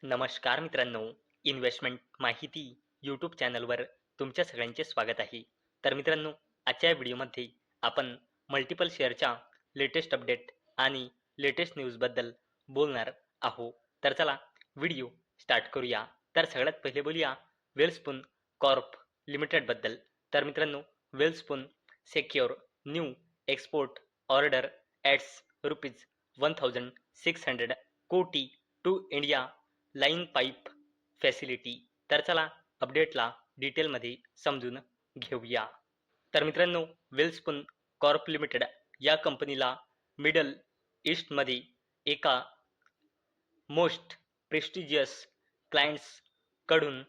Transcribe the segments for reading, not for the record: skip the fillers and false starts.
नमस्कार मित्रांनो, इन्व्हेस्टमेंट माहिती यूट्यूब चॅनलवर तुमच्या सगळ्यांचे स्वागत आहे. तर मित्रांनो, आजच्या व्हिडिओमध्ये आपण मल्टिपल शेअरच्या लेटेस्ट अपडेट आणि लेटेस्ट न्यूजबद्दल बोलणार आहोत. तर चला व्हिडिओ स्टार्ट करूया. तर सगळ्यात पहिले बोलूया वेलस्पून कॉर्प लिमिटेडबद्दल. तर मित्रांनो, Welspun secure new export order at rupees 1600 कोटी to India line pipe facility. तर चला अपडेटला डिटेलमध्ये समजून घेऊया. तर मित्रांनो, वेलस्पून कॉर्प लिमिटेड या कंपनीला मिडल ईस्टमध्ये एका मोस्ट प्रेस्टिजियस क्लायंट्सकडून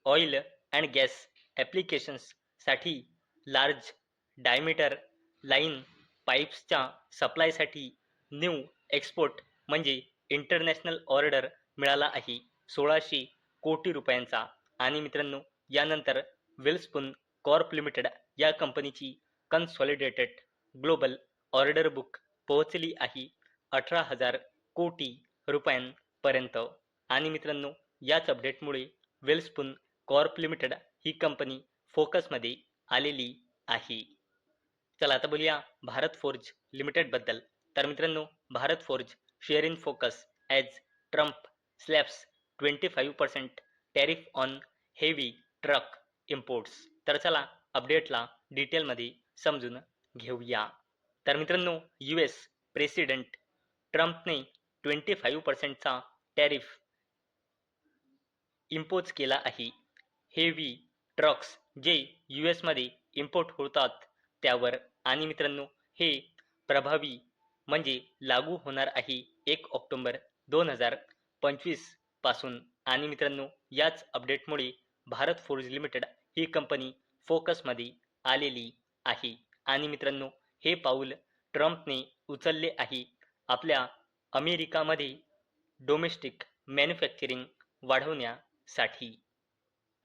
ऑइल अँड गॅस ॲप्लिकेशन्ससाठी लार्ज डायमीटर लाईन पाईप्सच्या सप्लायसाठी न्यू एक्सपोर्ट म्हणजे इंटरनॅशनल ऑर्डर मिळाला आहे 1600 कोटी रुपयांचा. आणि मित्रांनो, यानंतर वेलस्पून कॉर्प लिमिटेड या कंपनीची कन्सॉलिडेटेड ग्लोबल ऑर्डर बुक पोहोचली आहे 18,000 कोटी रुपयांपर्यंत. आणि मित्रांनो, याच अपडेटमुळे वेलस्पून कॉर्प लिमिटेड ही कंपनी फोकसमध्ये आलेली आहे. चला आता बोलूया भारत फोर्ज लिमिटेडबद्दल. तर मित्रांनो, Bharat forge share in focus as Trump slabs 25% tariff on heavy truck imports. तर चला अपडेटला डिटेलमध्ये समजून घेऊया. तर मित्रांनो, US प्रेसिडेंट ट्रम्पने 25%चा टॅरिफ इम्पोज केला आहे हेवी ट्रक्स जे US मध्ये इम्पोर्ट होतात त्यावर. आणि मित्रांनो, हे प्रभावी म्हणजे लागू होणार आहे 1 ऑक्टोबर 2025 पासून. आणि मित्रांनो, याच अपडेटमुळे भारत फोर्ज लिमिटेड ही कंपनी फोकसमध्ये आलेली आहे. आणि मित्रांनो, हे पाऊल ट्रम्पने उचलले आहे आपल्या अमेरिकामध्ये डोमेस्टिक मॅन्युफॅक्चरिंग वाढवण्यासाठी.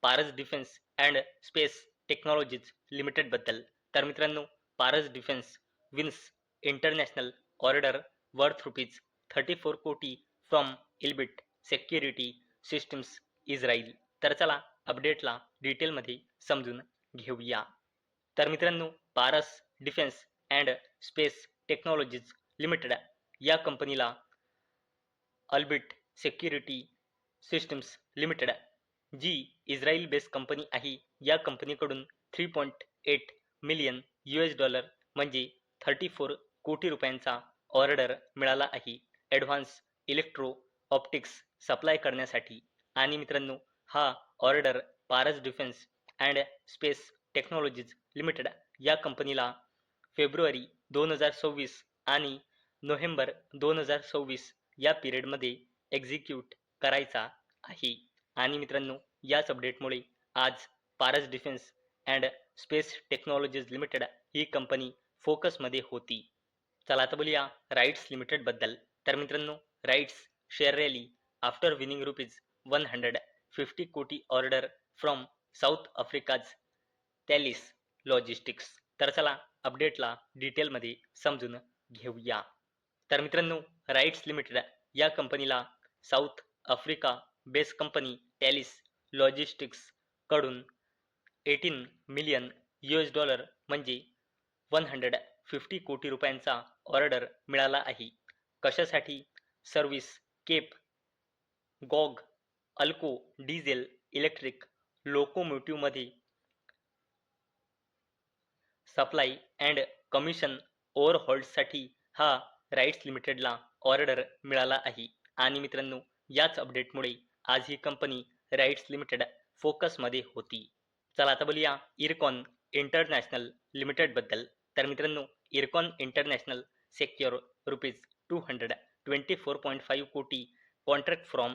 Paras defence and space technologies लिमिटेडबद्दल. तर मित्रांनो, Paras defence wins international order worth rupees 34 कोटी from Elbit security systems Israel. तर चला अपडेटला डिटेलमध्ये समजून घेऊया. तर मित्रांनो, Paras defence and space technologies limited या कंपनीला अल्बिट सेक्युरिटी सिस्टम्स लिमिटेड जी इस्रायल बेस्ड कंपनी आहे या कंपनीकडून 3.8 मिलियन $, म्हणजे 34 कोटी रुपयांचा ऑर्डर मिळाला आहे ॲडव्हान्स इलेक्ट्रो ऑप्टिक्स सप्लाय करण्यासाठी. आणि मित्रांनो, हा order Paras defence and space technologies limited या कंपनीला फेब्रुवारी 2026 आणि नोव्हेंबर 2026 या पिरियडमध्ये एक्झिक्यूट करायचा आहे. आणि मित्रांनो, याच अपडेटमुळे आज Paras defence and space technologies limited ही कंपनी फोकसमध्ये होती. चला आता बोलूया राईट्स लिमिटेडबद्दल. तर मित्रांनो, RITES share rally after winning rupees 150 कोटी order from South Africa's Talis logistics. तर चला अपडेटला डिटेलमध्ये समजून घेऊया. तर मित्रांनो, राईट्स लिमिटेड या कंपनीला South Africa based company Talis logistics कडून 18 मिलियन $, म्हणजे 150 कोटी रुपयांचा ऑर्डर मिळाला आहे. कशासाठी? Service Cape gauge ALCO diesel electric लोकोमोटिव्हमध्ये सप्लाय अँड कमिशन ओव्हरहॉल्ससाठी हा राईट्स लिमिटेडला ऑर्डर मिळाला आहे. आणि मित्रांनो, याच अपडेटमुळे आज ही कंपनी राईट्स लिमिटेड फोकसमध्ये होती. चला आता बोलूया इरकॉन इंटरनॅशनल लिमिटेडबद्दल. तर मित्रांनो, इरकॉन इंटरनॅशनल सेक्युअर रुपीज 224.5 कोटी contract from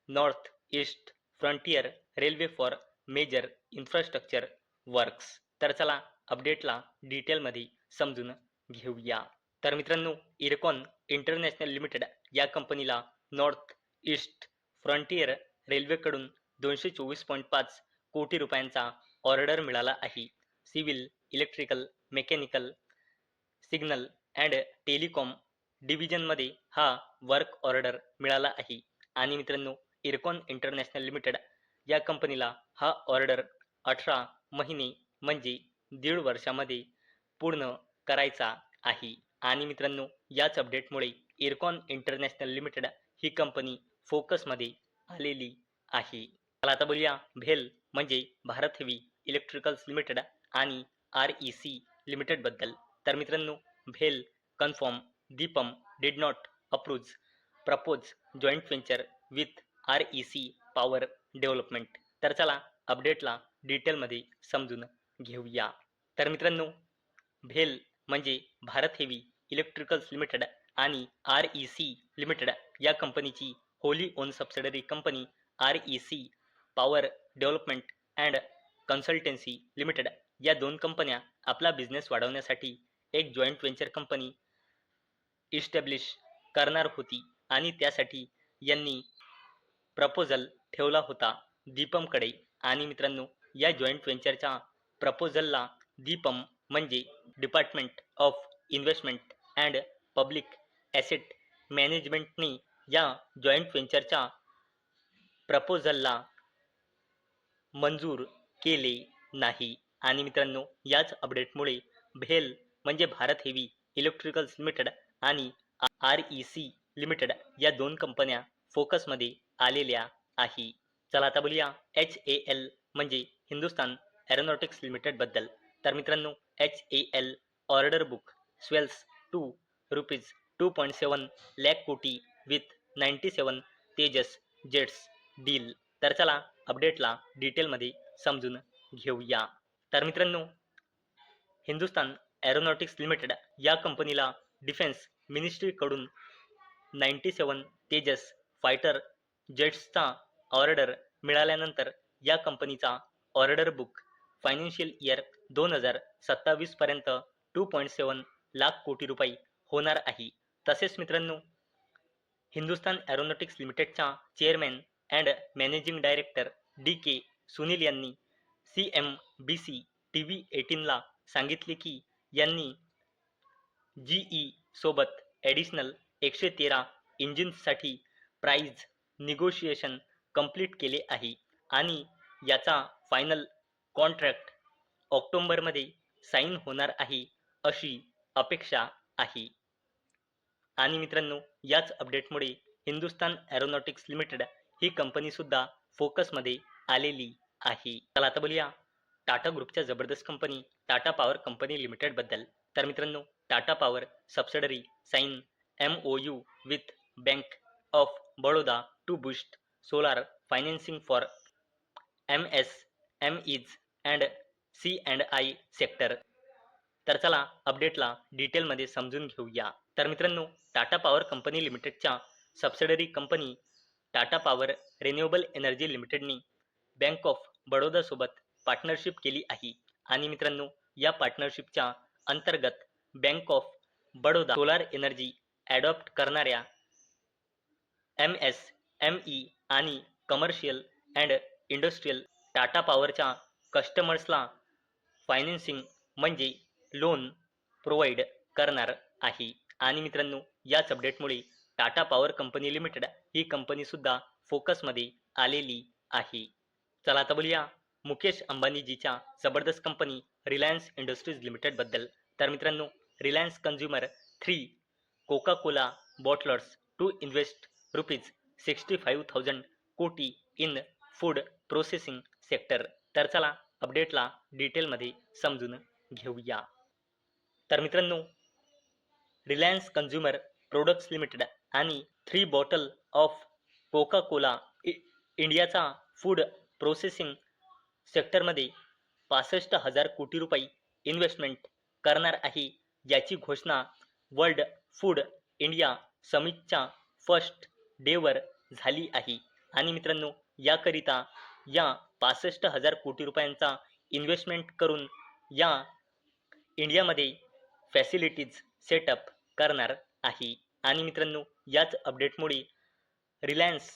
North East Frontier Railway for major infrastructure works. तर चला अपडेटला डिटेलमध्ये समजून घेऊया. तर मित्रांनो, इरकॉन इंटरनॅशनल लिमिटेड या कंपनीला नॉर्थ ईस्ट फ्रंटियर रेल्वेकडून 224.5 कोटी रुपयांचा ऑर्डर मिळाला आहे. Civil, electrical, mechanical, signal and telecom डिव्हिजनमध्ये हा वर्क ऑर्डर मिळाला आहे. आणि मित्रांनो, इरकॉन इंटरनॅशनल लिमिटेड या कंपनीला हा ऑर्डर 18 महिने म्हणजे 1.5 वर्षामध्ये पूर्ण करायचा आहे. आणि मित्रांनो, याच अपडेटमुळे इरकॉन इंटरनॅशनल लिमिटेड ही कंपनी फोकसमध्ये आलेली आहे. चला आता बोलूया भेल म्हणजे भारत हेवी इलेक्ट्रिकल्स लिमिटेड आणि REC लिमिटेड बद्दल. तर मित्रांनो, भेल कन्फर्म दीपम did not approve propose joint venture with REC power development. तर चला अपडेटला डिटेलमध्ये समजून घेऊया. तर मित्रांनो, भेल म्हणजे भारत हेवी इलेक्ट्रिकल्स लिमिटेड आणि REC लिमिटेड या कंपनीची Holy on subsidiary company REC power development and consultancy limited या 2 कंपन्या आपला बिझनेस वाढवण्यासाठी एक जॉईंट व्हेंचर कंपनी इस्टॅब्लिश करणार होती आणि त्यासाठी यांनी प्रपोजल ठेवला होता दीपमकडे. आणि मित्रांनो, या जॉईंट व्हेंचरच्या प्रपोजलला दीपम म्हणजे department of investment and public asset मॅनेजमेंटने या जॉईंट व्हेंचरच्या प्रपोजलला मंजूर केले नाही. आणि मित्रांनो, याच अपडेटमुळे भेल म्हणजे भारत हेवी इलेक्ट्रिकल्स लिमिटेड आणि REC लिमिटेड या 2 कंपन्या फोकसमध्ये आलेल्या आहे. चला आता बोलूया HAL म्हणजे हिंदुस्तान एरोनॉटिक्स लिमिटेड बद्दल. तर मित्रांनो, HAL order book swells to ₹2.7 lakh कोटी विथ 97 तेजस जेट्स डील. तर चला अपडेटला डिटेलमध्ये समजून घेऊया. तर मित्रांनो, हिंदुस्तान एरोनॉटिक्स लिमिटेड या कंपनीला डिफेन्स मिनिस्ट्रीकडून 97 तेजस फायटर जेट्सचा ऑर्डर मिळाल्यानंतर या कंपनीचा ऑर्डर बुक फायनान्शियल इयर 2027 पर्यंत 2.7 लाख कोटी रुपये होणार आहे. तसेच मित्रांनो, हिंदुस्तान एरोनॉटिक्स लिमिटेडच्या chairman and managing director DK Sunil यांनी CNBC TV 18 ला सांगितले की यांनी GE सोबत ॲडिशनल 113 इंजिन्ससाठी प्राइस निगोशिएशन कंप्लीट केले आहे आणि याचा फायनल कॉन्ट्रॅक्ट ऑक्टोबरमध्ये साईन होणार आहे अशी अपेक्षा आहे. आणि मित्रांनो, याच अपडेटमुळे हिंदुस्तान एरोनॉटिक्स लिमिटेड ही कंपनीसुद्धा फोकसमध्ये आलेली आहे. चला आता बोलूया टाटा ग्रुपच्या जबरदस्त company Tata power company limited बद्दल. तर मित्रांनो, Tata power subsidiary sign MOU with bank of Baroda to boost solar financing for MSMEज अँड C&I सेक्टर. तर चला अपडेटला डिटेलमध्ये समजून घेऊया. तर मित्रांनो, टाटा पॉवर कंपनी लिमिटेडच्या subsidiary company Tata power renewable energy लिमिटेडने बँक ऑफ बडोदा सोबत पार्टनरशिप केली आहे. आणि मित्रांनो, या पार्टनरशिपच्या अंतर्गत bank of Baroda solar energy adopt करणाऱ्या MSME आणि कमर्शियल अँड इंडस्ट्रियल टाटा पॉवरच्या कस्टमर्सला फायनान्सिंग म्हणजे लोन प्रोव्हाइड करणार आहे. आणि मित्रांनो, याच अपडेटमुळे टाटा पॉवर कंपनी लिमिटेड ही कंपनीसुद्धा फोकसमध्ये आलेली आहे. चला आता बोलूया मुकेश अंबानीजीच्या जबरदस्त कंपनी रिलायन्स इंडस्ट्रीज लिमिटेड बद्दल. तर मित्रांनो, Reliance consumer 3 Coca Cola bottlers to invest ₹65,000 कोटी इन फूड प्रोसेसिंग सेक्टर. तर चला अपडेटला डिटेलमध्ये समजून घेऊया. तर मित्रांनो, रिलायन्स कन्झ्युमर प्रोडक्ट्स लिमिटेड आणि 3 बॉटल ऑफ कोका कोला इंडियाचा फूड प्रोसेसिंग सेक्टरमध्ये 65,000 कोटी रुपये इन्व्हेस्टमेंट करणार आहे. याची घोषणा वर्ल्ड फूड इंडिया समिटच्या फर्स्ट डेवर झाली आहे. आणि मित्रांनो, याकरिता या 65,000 कोटी रुपयांचा इन्व्हेस्टमेंट करून या इंडियामध्ये फॅसिलिटीज सेटअप करणार आहे. आणि मित्रांनो, याच अपडेटमुळे रिलायन्स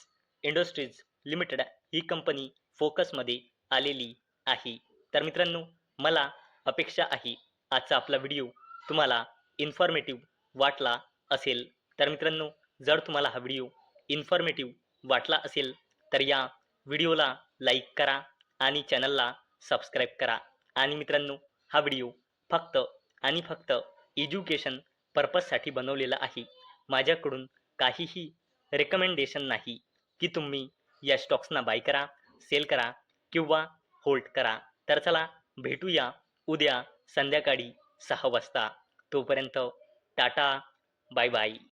इंडस्ट्रीज लिमिटेड ही कंपनी फोकसमध्ये आलेली आहे. तर मित्रांनो, मला अपेक्षा आहे आजचा आपला व्हिडिओ तुम्हाला इन्फॉर्मेटिव्ह वाटला असेल. तर मित्रांनो, जर तुम्हाला हा व्हिडिओ इन्फॉर्मेटिव्ह वाटला असेल तर या व्हिडिओला लाईक करा आणि चॅनलला सबस्क्राईब करा. आणि मित्रांनो, हा व्हिडिओ फक्त आणि फक्त एज्युकेशन पर्पजसाठी बनवलेला आहे. माझ्याकडून काहीही रेकमेंडेशन नाही की तुम्ही या स्टॉक्सना बाय करा, सेल करा किंवा होल्ड करा. तर चला भेटूया उद्या संध्याकाळी 6 वाजता. तोपर्यंत टाटा, बाय बाय.